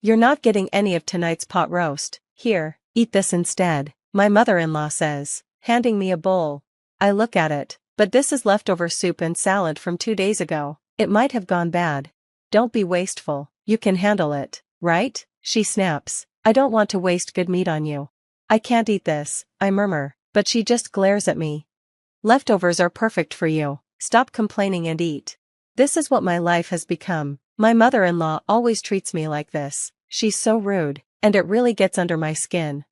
"You're not getting any of tonight's pot roast. Here, eat this instead," my mother-in-law says, handing me a bowl. I look at it, but this is leftover soup and salad from 2 days ago. It might have gone bad. "Don't be wasteful, you can handle it, right?" she snaps. "I don't want to waste good meat on you." "I can't eat this," I murmur, but she just glares at me. "Leftovers are perfect for you, stop complaining and eat." This is what my life has become. My mother-in-law always treats me like this. She's so rude, and it really gets under my skin.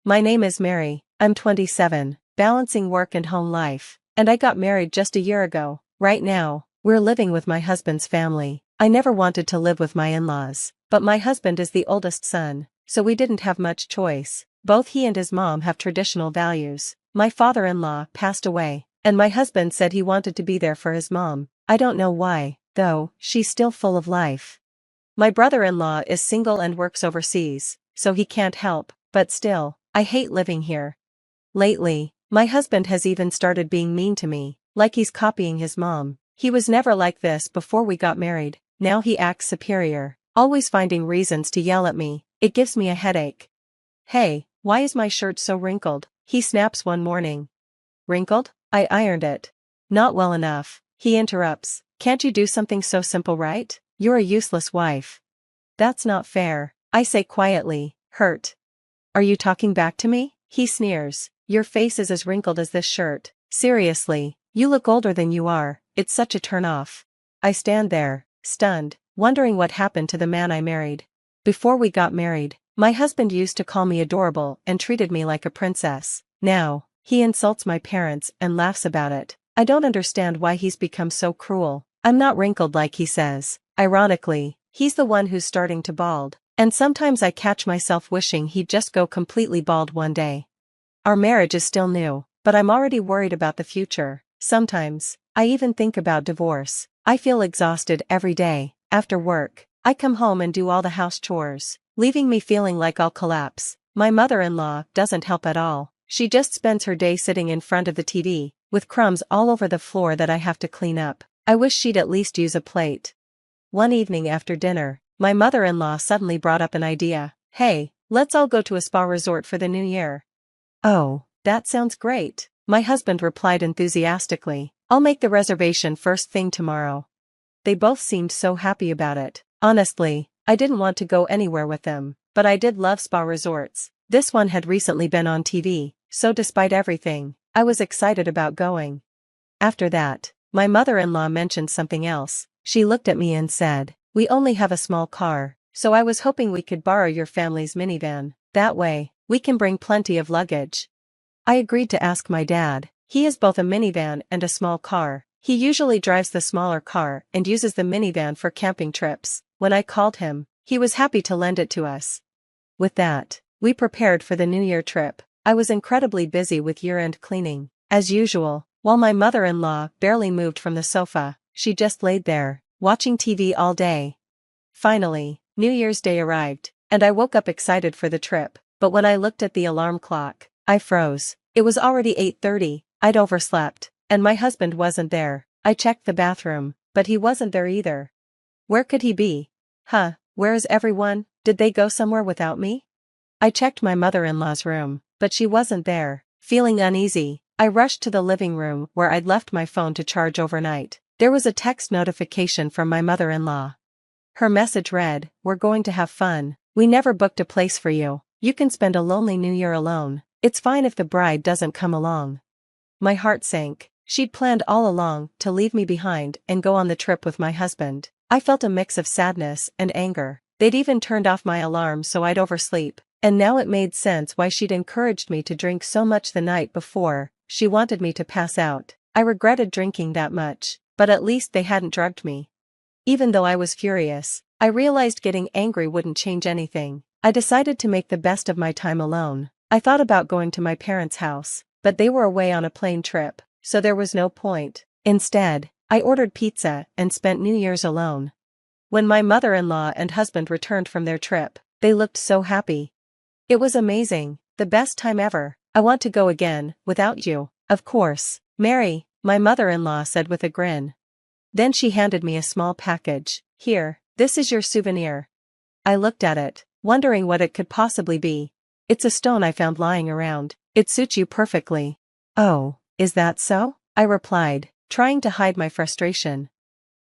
My name is Mary, I'm 27, balancing work and home life, and I got married just a year ago. Right now, we're living with my husband's family. I never wanted to live with my in-laws, but my husband is the oldest son, so we didn't have much choice. Both he and his mom have traditional values. My father-in-law passed away, and my husband said he wanted to be there for his mom. I don't know why, though, she's still full of life. My brother-in-law is single and works overseas, so he can't help, but still, I hate living here. Lately, my husband has even started being mean to me, like he's copying his mom. He was never like this before we got married. Now he acts superior, always finding reasons to yell at me. It gives me a headache. "Hey, why is my shirt so wrinkled?" he snaps one morning. "Wrinkled? I ironed it." "Not well enough," he interrupts. "Can't you do something so simple, right? You're a useless wife." "That's not fair," I say quietly, hurt. "Are you talking back to me?" he sneers. "Your face is as wrinkled as this shirt. Seriously, you look older than you are. It's such a turn-off." I stand there, stunned, wondering what happened to the man I married. Before we got married, my husband used to call me adorable and treated me like a princess. Now, he insults my parents and laughs about it. I don't understand why he's become so cruel. I'm not wrinkled like he says. Ironically, he's the one who's starting to bald, and sometimes I catch myself wishing he'd just go completely bald one day. Our marriage is still new, but I'm already worried about the future. Sometimes, I even think about divorce. I feel exhausted every day. After work, I come home and do all the house chores, leaving me feeling like I'll collapse. My mother-in-law doesn't help at all. She just spends her day sitting in front of the TV, with crumbs all over the floor that I have to clean up. I wish she'd at least use a plate. One evening after dinner, my mother-in-law suddenly brought up an idea. "Hey, let's all go to a spa resort for the new year." "Oh, that sounds great," my husband replied enthusiastically. "I'll make the reservation first thing tomorrow." They both seemed so happy about it. Honestly, I didn't want to go anywhere with them, but I did love spa resorts. This one had recently been on TV, so despite everything, I was excited about going. After that, my mother-in-law mentioned something else. She looked at me and said, "We only have a small car, so I was hoping we could borrow your family's minivan. That way, we can bring plenty of luggage." I agreed to ask my dad. He has both a minivan and a small car. He usually drives the smaller car and uses the minivan for camping trips. When I called him, he was happy to lend it to us. With that, we prepared for the New Year trip. I was incredibly busy with year-end cleaning. As usual, while my mother-in-law barely moved from the sofa, she just laid there, watching TV all day. Finally, New Year's Day arrived, and I woke up excited for the trip, but when I looked at the alarm clock, I froze. It was already 8:30, I'd overslept, and my husband wasn't there. I checked the bathroom, but he wasn't there either. Where could he be? Where is everyone? Did they go somewhere without me? I checked my mother-in-law's room, but she wasn't there. Feeling uneasy, I rushed to the living room where I'd left my phone to charge overnight. There was a text notification from my mother-in-law. Her message read, "We're going to have fun. We never booked a place for you. You can spend a lonely New Year alone. It's fine if the bride doesn't come along." My heart sank. She'd planned all along to leave me behind and go on the trip with my husband. I felt a mix of sadness and anger. They'd even turned off my alarm so I'd oversleep, and now it made sense why she'd encouraged me to drink so much the night before. She wanted me to pass out. I regretted drinking that much, but at least they hadn't drugged me. Even though I was furious, I realized getting angry wouldn't change anything. I decided to make the best of my time alone. I thought about going to my parents' house, but they were away on a plane trip, so there was no point. Instead, I ordered pizza and spent New Year's alone. When my mother-in-law and husband returned from their trip, they looked so happy. "It was amazing, the best time ever. I want to go again, without you." "Of course, Mary," my mother-in-law said with a grin. Then she handed me a small package. "Here, this is your souvenir." I looked at it, wondering what it could possibly be. It's a stone I found lying around. It suits you perfectly. Oh, is that so? I replied, trying to hide my frustration.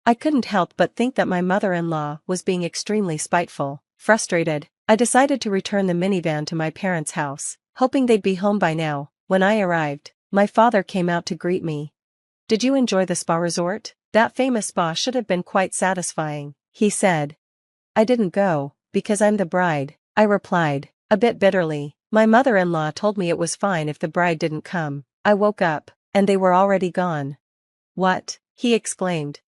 I couldn't help but think that my mother-in-law was being extremely spiteful. Frustrated, I decided to return the minivan to my parents' house, hoping they'd be home by now. When I arrived, my father came out to greet me. "Did you enjoy the spa resort? That famous spa should have been quite satisfying," he said. "I didn't go, because I'm the bride," I replied, a bit bitterly. My mother-in-law told me it was fine if the bride didn't come. I woke up, and they were already gone. "What?" he exclaimed.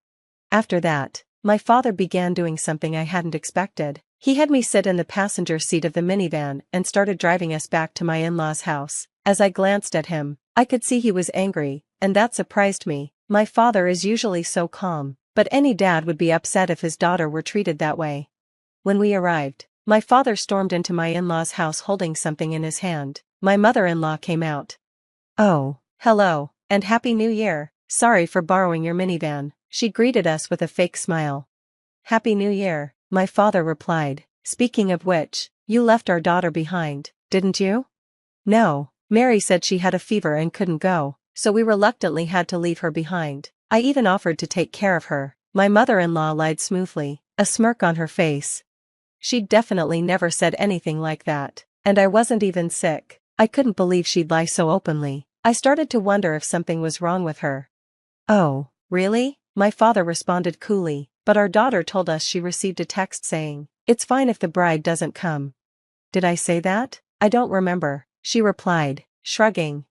After that, my father began doing something I hadn't expected. He had me sit in the passenger seat of the minivan and started driving us back to my in-laws' house. As I glanced at him, I could see he was angry, and that surprised me. My father is usually so calm, but any dad would be upset if his daughter were treated that way. When we arrived, my father stormed into my in-laws' house holding something in his hand. My mother-in-law came out. "Oh, hello, and Happy New Year. Sorry for borrowing your minivan," she greeted us with a fake smile. "Happy New Year," my father replied. "Speaking of which, you left our daughter behind, didn't you?" "No, Mary said she had a fever and couldn't go, so we reluctantly had to leave her behind. I even offered to take care of her." My mother-in-law lied smoothly, a smirk on her face. She'd definitely never said anything like that, and I wasn't even sick. I couldn't believe she'd lie so openly. I started to wonder if something was wrong with her. "Oh, really?" my father responded coolly, "but our daughter told us she received a text saying, 'It's fine if the bride doesn't come.'" "Did I say that? I don't remember," she replied, shrugging.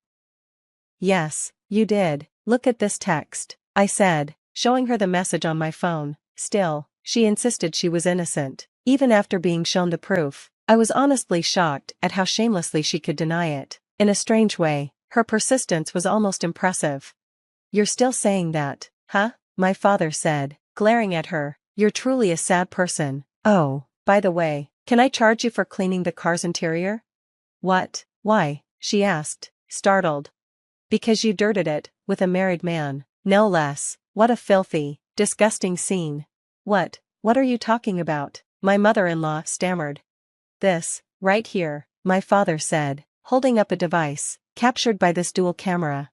"Yes, you did. Look at this text," I said, showing her the message on my phone. Still, she insisted she was innocent, even after being shown the proof. I was honestly shocked at how shamelessly she could deny it. In a strange way, her persistence was almost impressive. "You're still saying that, huh?" my father said, glaring at her. "You're truly a sad person. Oh, by the way, can I charge you for cleaning the car's interior?" "What? Why?" she asked, startled. "Because you dirted it, with a married man, no less. What a filthy, disgusting scene." What are you talking about?" my mother-in-law stammered. "This, right here," my father said, holding up a device, captured by this dual camera.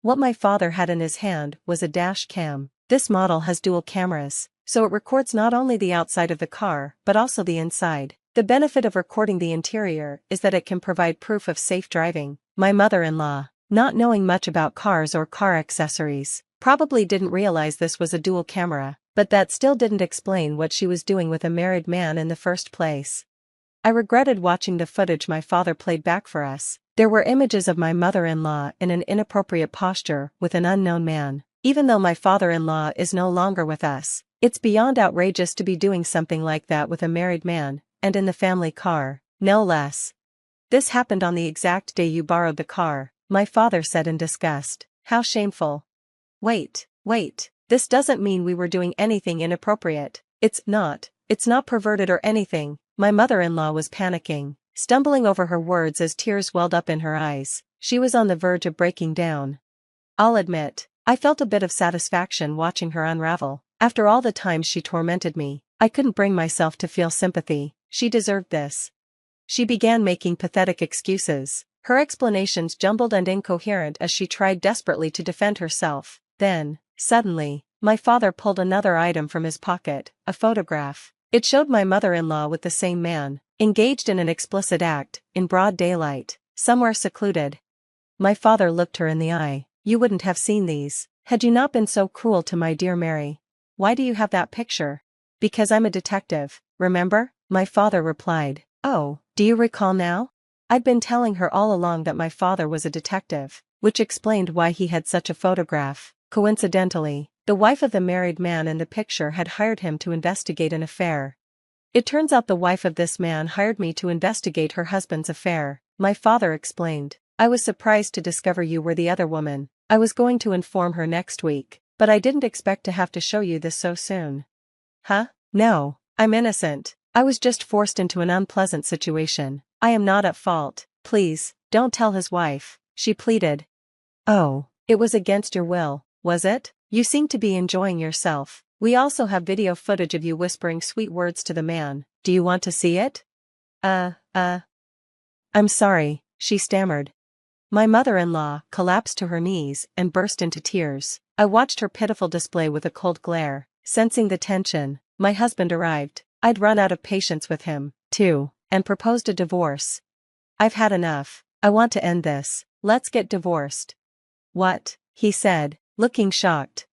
What my father had in his hand was a dash cam. This model has dual cameras, so it records not only the outside of the car but also the inside. The benefit of recording the interior is that it can provide proof of safe driving. My mother-in-law, not knowing much about cars or car accessories, probably didn't realize this was a dual camera, but that still didn't explain what she was doing with a married man in the first place. I regretted watching the footage my father played back for us. There were images of my mother-in-law in an inappropriate posture with an unknown man. Even though my father-in-law is no longer with us, it's beyond outrageous to be doing something like that with a married man, and in the family car, no less. "This happened on the exact day you borrowed the car," my father said in disgust. "How shameful." Wait, this doesn't mean we were doing anything inappropriate. It's not perverted or anything." My mother-in-law was panicking, stumbling over her words as tears welled up in her eyes. She was on the verge of breaking down. I'll admit, I felt a bit of satisfaction watching her unravel. After all the times she tormented me, I couldn't bring myself to feel sympathy. She deserved this. She began making pathetic excuses, her explanations jumbled and incoherent as she tried desperately to defend herself. Then, suddenly, my father pulled another item from his pocket, a photograph. It showed my mother-in-law with the same man, engaged in an explicit act, in broad daylight, somewhere secluded. My father looked her in the eye. "You wouldn't have seen these, had you not been so cruel to my dear Mary. Why do you have that picture?" "Because I'm a detective, remember?" my father replied. "Oh, do you recall now?" I'd been telling her all along that my father was a detective, which explained why he had such a photograph. Coincidentally, the wife of the married man in the picture had hired him to investigate an affair. "It turns out the wife of this man hired me to investigate her husband's affair," my father explained. "I was surprised to discover you were the other woman. I was going to inform her next week, but I didn't expect to have to show you this so soon." "Huh? No, I'm innocent. I was just forced into an unpleasant situation. I am not at fault. Please, don't tell his wife," she pleaded. "Oh, it was against your will, was it? You seem to be enjoying yourself. We also have video footage of you whispering sweet words to the man. Do Do you want to see it? Uh, uh. I'm sorry, she stammered. My mother-in-law collapsed to her knees and burst into tears. I watched her pitiful display with a cold glare. Sensing the tension, my husband arrived. I'd run out of patience with him, too, and proposed a divorce. I've had enough. I want to end this. Let's get divorced. What? He said, looking shocked.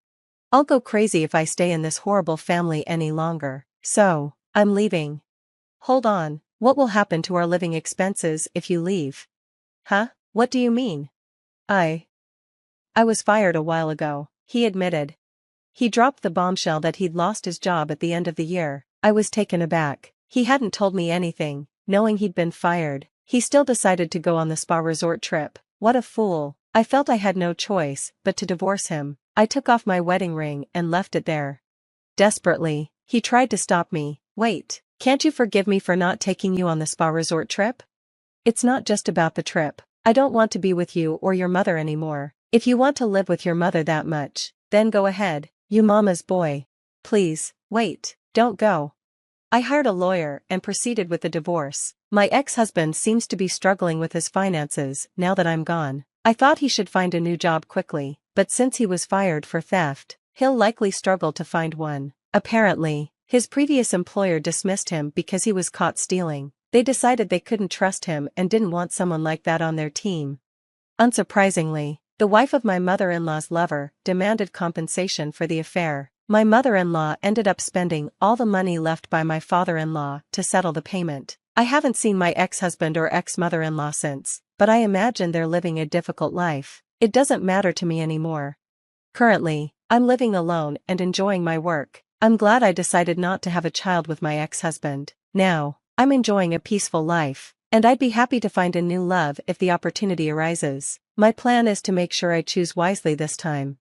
I'll go crazy if I stay in this horrible family any longer, so, I'm leaving. Hold on, what will happen to our living expenses if you leave? Huh? What do you mean? I was fired a while ago, he admitted. He dropped the bombshell that he'd lost his job at the end of the year. I was taken aback. He hadn't told me anything, knowing he'd been fired. He still decided to go on the spa resort trip. What a fool. I felt I had no choice but to divorce him. I took off my wedding ring and left it there. Desperately, he tried to stop me. Wait, can't you forgive me for not taking you on the spa resort trip? It's not just about the trip. I don't want to be with you or your mother anymore. If you want to live with your mother that much, then go ahead, you mama's boy. Please, wait, don't go. I hired a lawyer and proceeded with the divorce. My ex-husband seems to be struggling with his finances now that I'm gone. I thought he should find a new job quickly, but since he was fired for theft, he'll likely struggle to find one. Apparently, his previous employer dismissed him because he was caught stealing. They decided they couldn't trust him and didn't want someone like that on their team. Unsurprisingly, the wife of my mother-in-law's lover demanded compensation for the affair. My mother-in-law ended up spending all the money left by my father-in-law to settle the payment. I haven't seen my ex-husband or ex-mother-in-law since, but I imagine they're living a difficult life. It doesn't matter to me anymore. Currently, I'm living alone and enjoying my work. I'm glad I decided not to have a child with my ex-husband. Now, I'm enjoying a peaceful life, and I'd be happy to find a new love if the opportunity arises. My plan is to make sure I choose wisely this time.